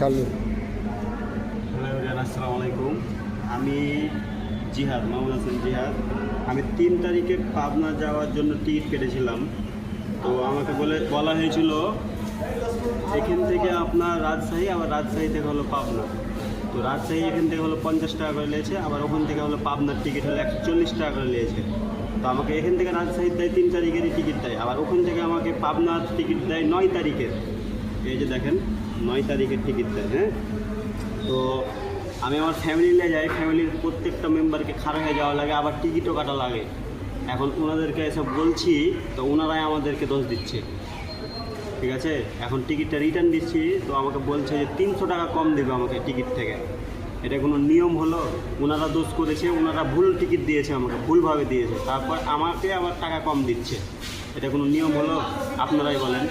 চালু। হ্যালো আসসালামু আলাইকুম। আমি জিহাদ, মোহাম্মদ হাসান জিহাদ। আমি 3 তারিখে পাবনা যাওয়ার জন্য টিকিট কেটেছিলাম। তো আমাকে বলা হয়েছিল এখান থেকে আপনার রাজশাহী, আবার রাজশাহী থেকে হলো পাবনা। তো রাজশাহী এখান থেকে হলো 50 টাকা করে নিয়েছে, আবার ওখান থেকে হলো পাবনার টিকিট হলো 140 টাকা করে নিয়েছে। তো আমাকে এখান থেকে রাজশাহীর দেয় 3 তারিখেরই টিকিট দেয়, আবার ওখান থেকে আমাকে পাবনার টিকিট দেয় 9 তারিখের। এই যে দেখেন 9 তারিখের টিকিট দেয়। হ্যাঁ, তো আমি আমার ফ্যামিলি নিয়ে যাই, ফ্যামিলির প্রত্যেকটা মেম্বারকে খাড়া হয়ে যাওয়া লাগে, আবার টিকিটও কাটা লাগে। এখন ওনাদেরকে এসব বলছি, তো ওনারাই আমাদেরকে দোষ দিচ্ছে। ঠিক আছে, এখন টিকিটটা রিটার্ন দিচ্ছি, তো আমাকে বলছে যে 300 টাকা কম দেবে আমাকে টিকিট থেকে। এটা কোনো নিয়ম হলো? ওনারা দোষ করেছে, ওনারা ভুল টিকিট দিয়েছে, আমাকে ভুলভাবে দিয়েছে, তারপর আমাকে আবার টাকা কম দিচ্ছে। এটা কোনো নিয়ম হলো? আপনারাই বলেন।